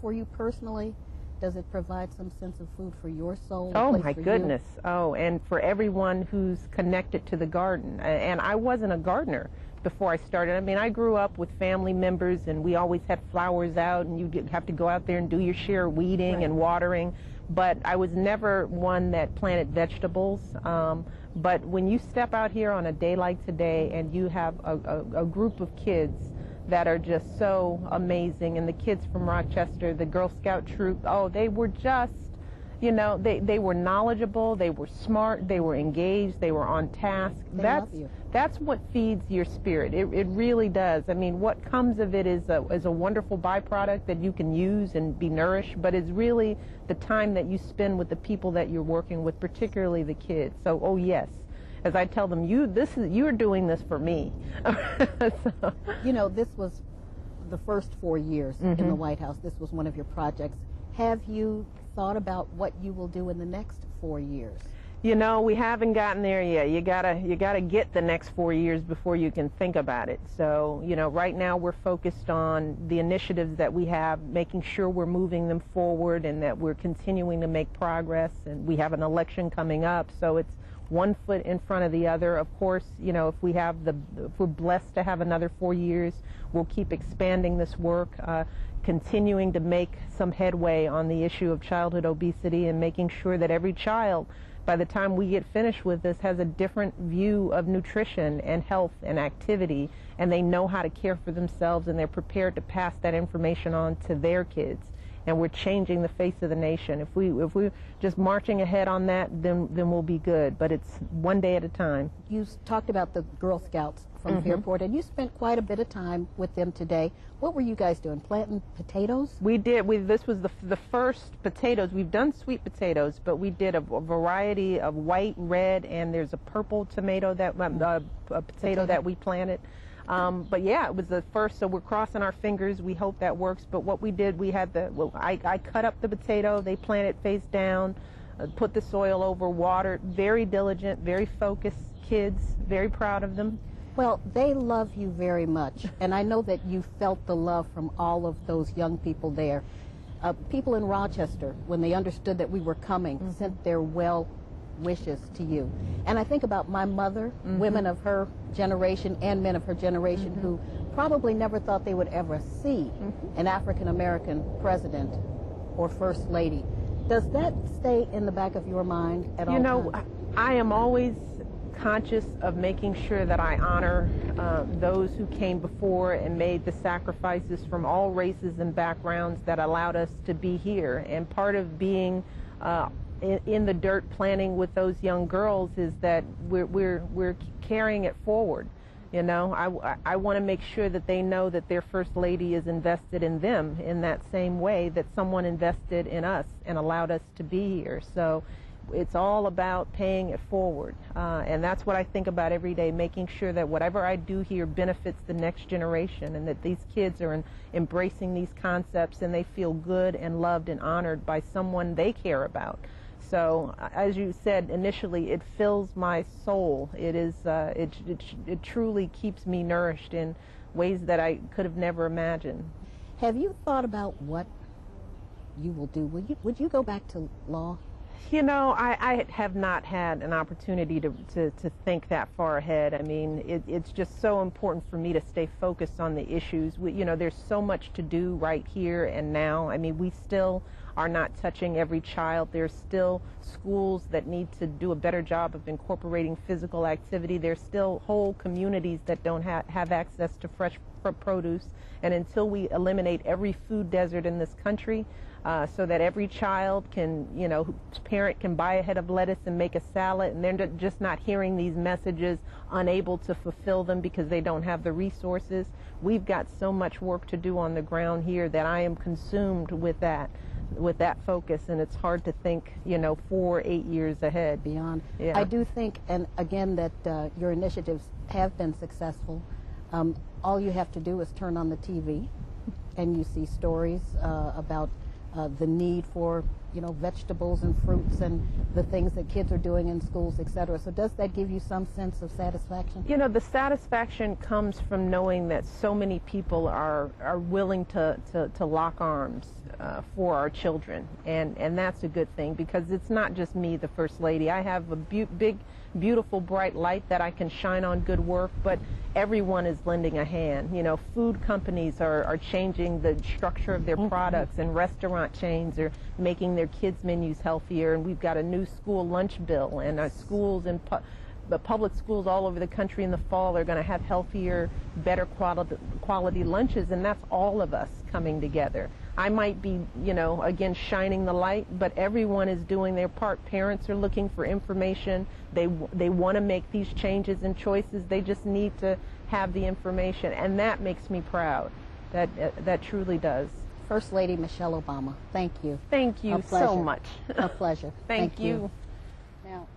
for you personally? Does it provide some sense of food for your soul? Oh, my goodness. Oh, and for everyone who's connected to the garden. And I wasn't a gardener before I started. I mean, I grew up with family members, and we always had flowers out, and you have to go out there and do your share of weeding and watering. But I was never one that planted vegetables. But when you step out here on a day like today and you have a group of kids that are just so amazing, and the kids from Rochester, the Girl Scout troop, oh, they were just, you know, they were knowledgeable, they were smart, they were engaged, they were on task. That's what feeds your spirit. It really does. I mean, what comes of it is a wonderful byproduct that you can use and be nourished, but it's really the time that you spend with the people that you're working with, particularly the kids. So, oh yes, as I tell them, you're doing this for me. So. You know, this was the first 4 years in the White House. This was one of your projects. Have you thought about what you will do in the next 4 years? You know, we haven't gotten there yet. You gotta get the next 4 years before you can think about it. So, you know, right now we're focused on the initiatives that we have, making sure we're moving them forward and that we're continuing to make progress. And we have an election coming up, so it's one foot in front of the other. Of course, you know, if we're blessed to have another 4 years, we'll keep expanding this work, continuing to make some headway on the issue of childhood obesity and making sure that every child, by the time we get finished with this, has a different view of nutrition and health and activity, and they know how to care for themselves, and they're prepared to pass that information on to their kids. And we're changing the face of the nation. If we're just marching ahead on that, then we'll be good. But it's one day at a time. You talked about the Girl Scouts from Fairport, and you spent quite a bit of time with them today. What were you guys doing? Planting potatoes? We did. This was the first potatoes. We've done sweet potatoes, but we did a variety of white, red, and there's a purple tomato a potato that we planted. But yeah, it was the first, so we're crossing our fingers. We hope that works. But what we did, I cut up the potato, they planted face down, put the soil over, watered, very diligent, very focused kids, very proud of them. Well, they love you very much, and I know that you felt the love from all of those young people there. People in Rochester, when they understood that we were coming, sent their well wishes to you. And I think about my mother, women of her generation and men of her generation who probably never thought they would ever see an African-American president or first lady. Does that stay in the back of your mind at all times? You know, I am always conscious of making sure that I honor those who came before and made the sacrifices from all races and backgrounds that allowed us to be here. And part of being in the dirt planning with those young girls is that we're carrying it forward. You know, I want to make sure that they know that their first lady is invested in them in that same way that someone invested in us and allowed us to be here. So it's all about paying it forward, and that's what I think about every day, making sure that whatever I do here benefits the next generation, and that these kids are embracing these concepts and they feel good and loved and honored by someone they care about. So, as you said initially, it fills my soul. It is, it truly keeps me nourished in ways that I could have never imagined. Have you thought about what you will do? Would you go back to law? You know, I have not had an opportunity to think that far ahead. I mean, it's just so important for me to stay focused on the issues. You know, there's so much to do right here and now. I mean, we still are not touching every child. There's still schools that need to do a better job of incorporating physical activity. There's still whole communities that don't have access to fresh produce. And until we eliminate every food desert in this country, so that every child can, you know, whose parent can buy a head of lettuce and make a salad, and they're just not hearing these messages, unable to fulfill them because they don't have the resources. We've got so much work to do on the ground here that I am consumed with that focus, and it's hard to think, you know, 4 or 8 years ahead. Beyond. Yeah. I do think, and again, that your initiatives have been successful. All you have to do is turn on the TV, and you see stories about the need for, you know, vegetables and fruits and the things that kids are doing in schools, etc. So does that give you some sense of satisfaction? You know, the satisfaction comes from knowing that so many people are willing to lock arms for our children, and that's a good thing, because it's not just me, the First Lady. I have a big, beautiful, bright light that I can shine on good work, but everyone is lending a hand. You know, food companies are changing the structure of their products, and restaurant chains are making their kids' menus healthier, and we've got a new school lunch bill, and our schools and the public schools all over the country in the fall are going to have healthier, better quality lunches, and that's all of us coming together. I might be, you know, again, shining the light, but everyone is doing their part. Parents are looking for information. They want to make these changes and choices. They just need to have the information, and that makes me proud. That truly does. First Lady Michelle Obama, thank you. Thank you so much. A pleasure. Thank you. Now.